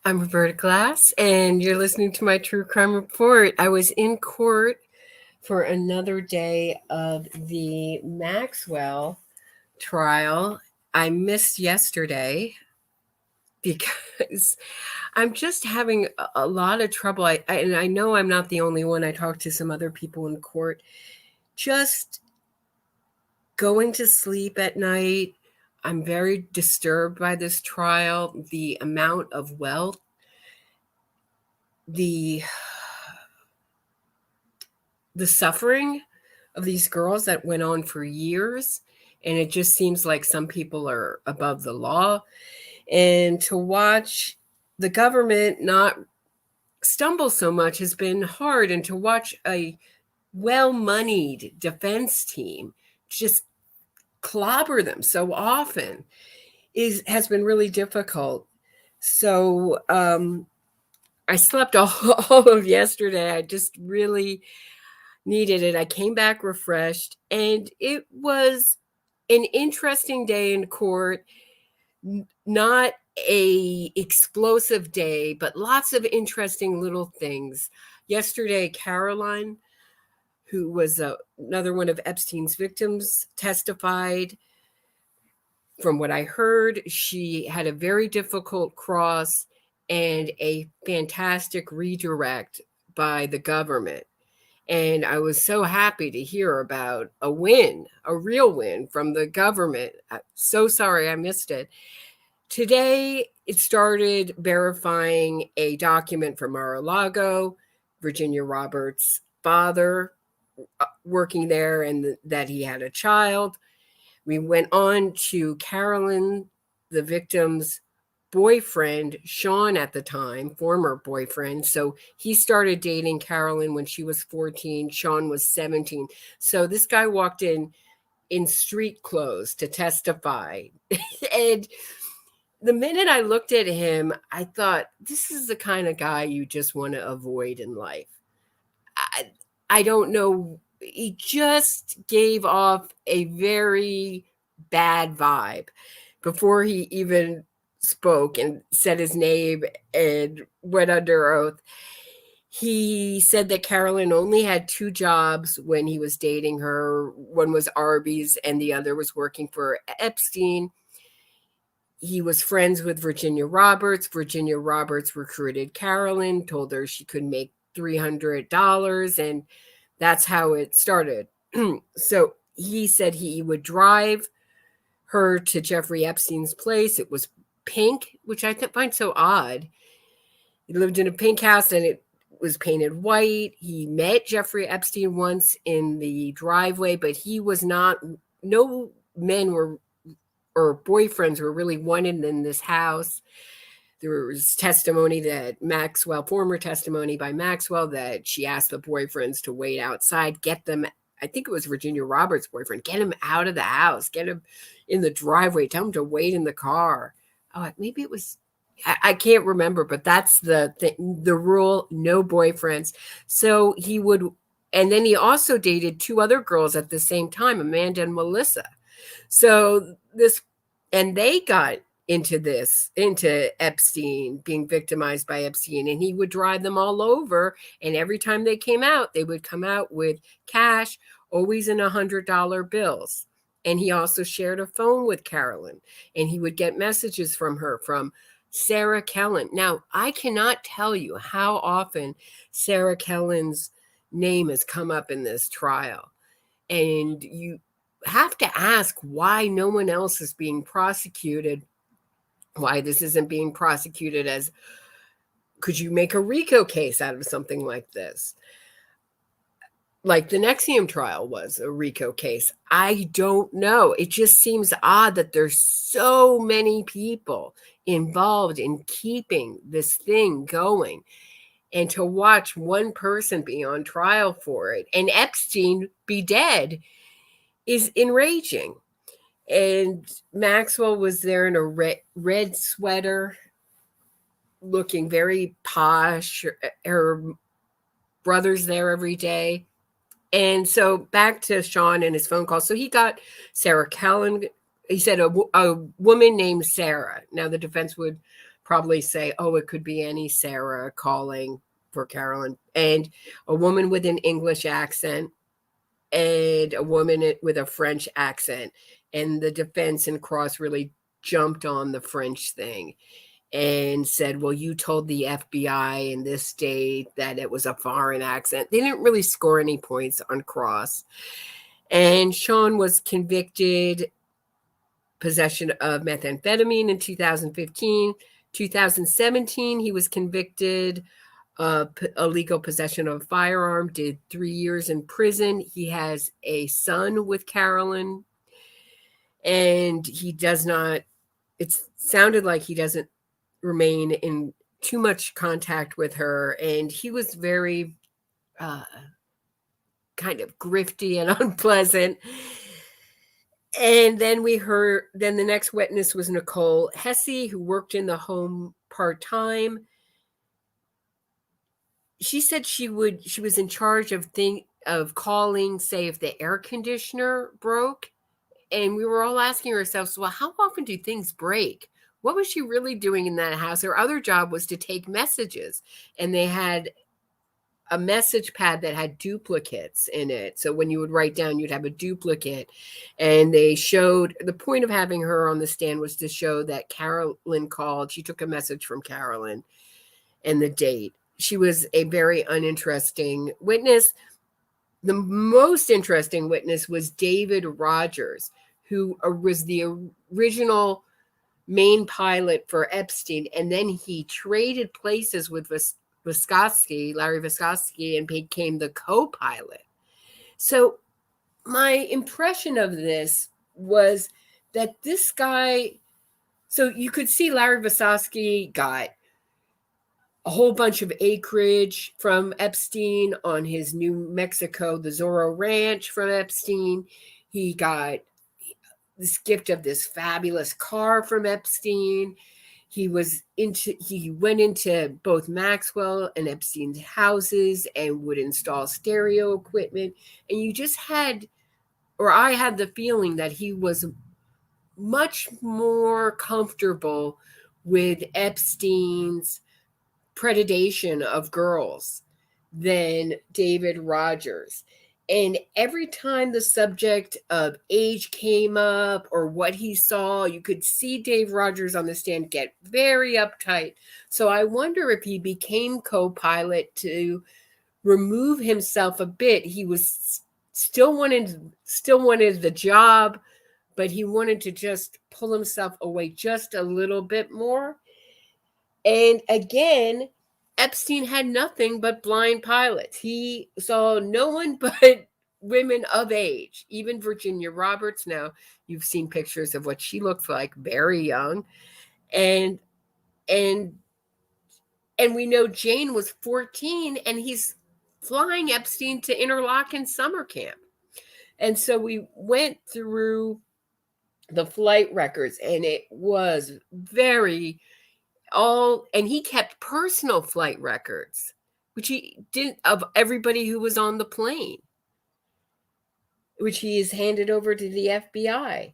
I'm Roberta Glass, and you're listening to my True Crime Report. I was in court for another day of the Maxwell trial. I missed yesterday because I'm just having a lot of trouble. And I know I'm not the only one. I talked to some other people in court. Just going to sleep at night. I'm very disturbed by this trial, the amount of wealth, the the suffering of these girls that went on for years. And it just seems like some people are above the law. And to watch the government not stumble so much has been hard. And to watch a well moneyed defense team just clobber them so often has been really difficult. So I slept all of yesterday. I just really needed it. I came back refreshed, and it was an interesting day in court. Not a explosive day, but lots of interesting little things. Yesterday, Carolyn, who was another one of Epstein's victims, testified. From what I heard, she had a very difficult cross and a fantastic redirect by the government. And I was so happy to hear about a win, a real win from the government. I'm so sorry I missed it. Today, it started verifying a document from Mar-a-Lago, Virginia Roberts' father working there, and that he had a child. We went on to Carolyn, the victim's boyfriend, Sean at the time, former boyfriend. So he started dating Carolyn when she was 14. Sean was 17. So this guy walked in street clothes to testify. And the minute I looked at him, I thought, this is the kind of guy you just want to avoid in life. I don't know. He just gave off a very bad vibe before he even spoke and said his name and went under oath. He said that Carolyn only had two jobs when he was dating her. One was Arby's and the other was working for Epstein. He was friends with Virginia Roberts. Virginia Roberts recruited Carolyn, told her she could make $300, and that's how it started. So he said he would drive her to Jeffrey Epstein's place. It was pink, which I find so odd. He lived in a pink house and it was painted white. He met Jeffrey Epstein once in the driveway, but he was not, no men were, or boyfriends were really wanted in this house. There was testimony that Maxwell, former testimony by Maxwell, that she asked the boyfriends to wait outside, get them, I think it was Virginia Roberts' boyfriend, get him out of the house, get him in the driveway, tell him to wait in the car. Oh, maybe it was, I can't remember, but that's the rule, no boyfriends. So he would, and then he also dated two other girls at the same time, Amanda and Melissa. So this, and they got into Epstein, being victimized by Epstein, and he would drive them all over. And every time they came out, they would come out with cash, always in $100 bills. And he also shared a phone with Carolyn, and he would get messages from her, from Sarah Kellen. Now, I cannot tell you how often Sarah Kellen's name has come up in this trial. And you have to ask why no one else is being prosecuted, why this isn't being prosecuted as, could you make a RICO case out of something like this? Like the Nexium trial was a RICO case. I don't know. It just seems odd that there's so many people involved in keeping this thing going. And to watch one person be on trial for it and Epstein be dead is enraging. And Maxwell was there in a red sweater, looking very posh. Her brother's there every day. And so back to Sean and his phone call. So he got Sarah Kellen. He said a woman named Sarah. Now the defense would probably say, oh, it could be any Sarah calling for Carolyn, and a woman with an English accent and a woman with a French accent. And the defense and cross really jumped on the French thing and said, well, you told the FBI in this state that it was a foreign accent. They didn't really score any points on cross. And Sean was convicted possession of methamphetamine in 2015. 2017, he was convicted of illegal possession of a firearm, did 3 years in prison. He has a son with Carolyn, and he does not, it sounded like he doesn't remain in too much contact with her. And he was very kind of grifty and unpleasant. And then then the next witness was Nicole Hesse, who worked in the home part-time. She said she was in charge of calling, say, if the air conditioner broke. And we were all asking ourselves, well, how often do things break? What was she really doing in that house? Her other job was to take messages, and they had a message pad that had duplicates in it. So when you would write down, you'd have a duplicate. And they showed, the point of having her on the stand was to show that Carolyn called. She took a message from Carolyn and the date. She was a very uninteresting witness. The most interesting witness was David Rogers, who was the original main pilot for Epstein. And then he traded places with Larry Vysotsky, and became the co-pilot. So my impression of this was that this guy, so you could see Larry Vysotsky got a whole bunch of acreage from Epstein on his New Mexico, the Zorro Ranch from Epstein. He got this gift of this fabulous car from Epstein. He went into both Maxwell and Epstein's houses and would install stereo equipment. And I had the feeling that he was much more comfortable with Epstein's predation of girls than David Rogers. And every time the subject of age came up or what he saw, you could see Dave Rogers on the stand get very uptight. So I wonder if he became co-pilot to remove himself a bit. He was still wanted the job, but he wanted to just pull himself away just a little bit more. And again, Epstein had nothing but blind pilots. He saw no one but women of age, even Virginia Roberts. Now, you've seen pictures of what she looked like, very young. And we know Jane was 14, and he's flying Epstein to Interlaken summer camp. And so we went through the flight records, and it was and he kept personal flight records, which he didn't, of everybody who was on the plane, which he has handed over to the FBI.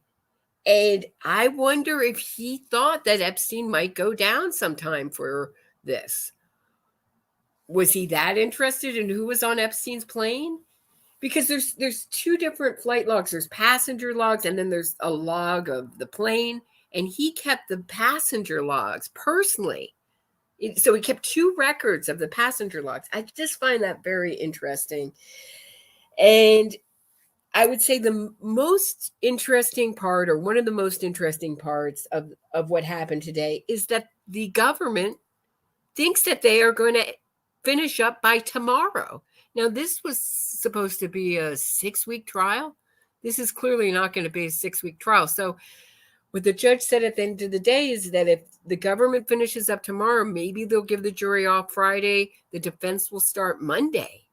And I wonder if he thought that Epstein might go down sometime for this. Was he that interested in who was on Epstein's plane? Because there's two different flight logs. There's passenger logs, and then there's a log of the plane. And he kept the passenger logs personally. So he kept two records of the passenger logs. I just find that very interesting. And I would say the most interesting part, or one of the most interesting parts of what happened today, is that the government thinks that they are going to finish up by tomorrow. Now, this was supposed to be a 6-week trial. This is clearly not going to be a 6-week trial. So what the judge said at the end of the day is that if the government finishes up tomorrow, maybe they'll give the jury off Friday. The defense will start Monday.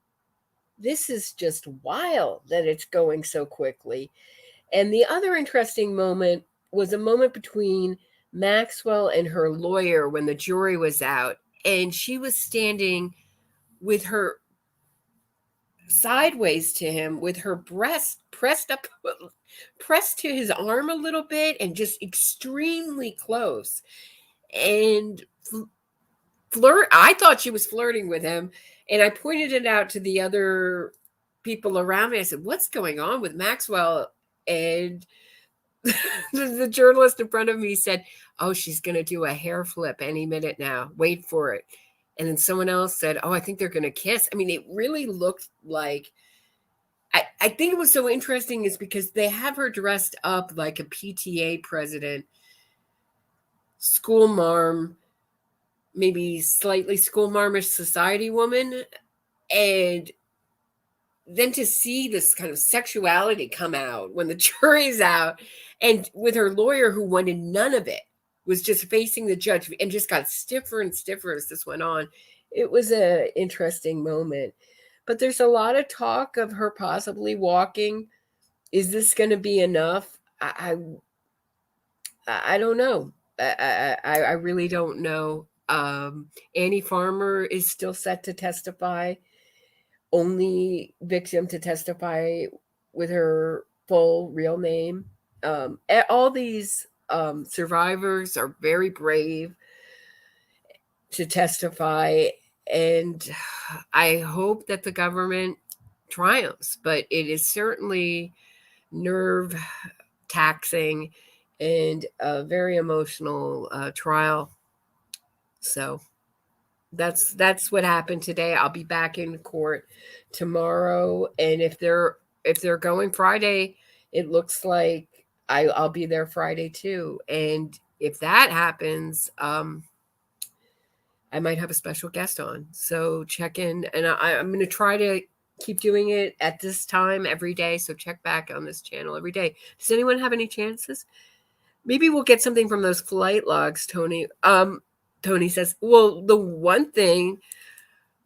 This is just wild that it's going so quickly. And the other interesting moment was a moment between Maxwell and her lawyer when the jury was out, and she was standing with her sideways to him with her breast pressed to his arm a little bit and just extremely close. and I thought she was flirting with him, and I pointed it out to the other people around me. I said, "What's going on with Maxwell?" And the journalist in front of me said, "Oh, she's going to do a hair flip any minute now. Wait for it." And then someone else said, "Oh, I think they're going to kiss." I mean, it really looked like, I think it was so interesting is because they have her dressed up like a PTA president, school marm, maybe slightly school marmish society woman. And then to see this kind of sexuality come out when the jury's out, and with her lawyer who wanted none of it, was just facing the judge and just got stiffer and stiffer as this went on. It was an interesting moment. But there's a lot of talk of her possibly walking. Is this going to be enough? I don't know. I really don't know. Annie Farmer is still set to testify. Only victim to testify with her full real name. All these survivors are very brave to testify, and I hope that the government triumphs, but it is certainly nerve taxing and a very emotional trial. So that's what happened today. I'll be back in court tomorrow, and if they're going Friday, it looks like I'll be there Friday too. And if that happens, I might have a special guest on. So check in, and I'm going to try to keep doing it at this time every day. So check back on this channel every day. Does anyone have any chances? Maybe we'll get something from those flight logs, Tony. Tony says, well, the one thing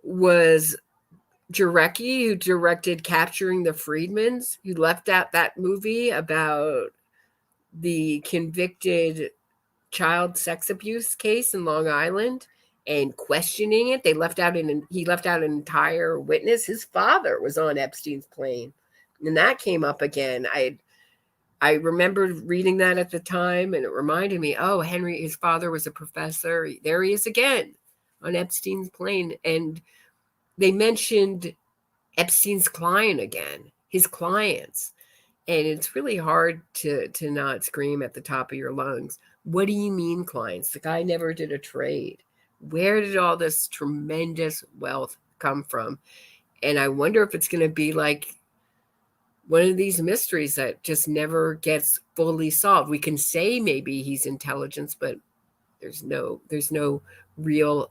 was Jarecki, who directed Capturing the Friedmans, who left out that movie about the convicted child sex abuse case in Long Island and questioning it. He left out an entire witness. His father was on Epstein's plane, and that came up again. I remembered reading that at the time, and it reminded me, oh, Henry, his father was a professor. There he is again on Epstein's plane. And they mentioned Epstein's client again, his clients. And it's really hard to not scream at the top of your lungs. What do you mean clients? The guy never did a trade. Where did all this tremendous wealth come from? And I wonder if it's going to be like one of these mysteries that just never gets fully solved. We can say maybe he's intelligence, but there's no real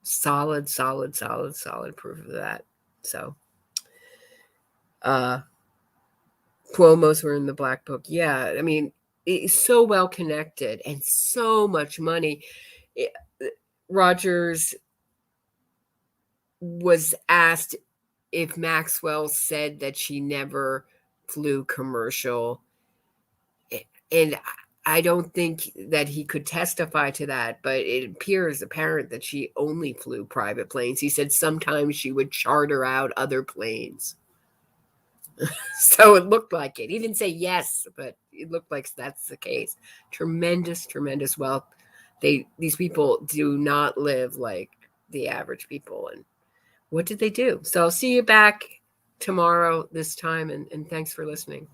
solid proof of that. So Cuomo's were in the Black Book. Yeah, I mean, it's so well connected and so much money. Rogers was asked if Maxwell said that she never flew commercial, and I don't think that he could testify to that, but it appears apparent that she only flew private planes. He said sometimes she would charter out other planes. So it looked like it. He didn't say yes, but it looked like that's the case. Tremendous wealth. These people do not live like the average people. And what did they do? So I'll see you back tomorrow this time, and thanks for listening.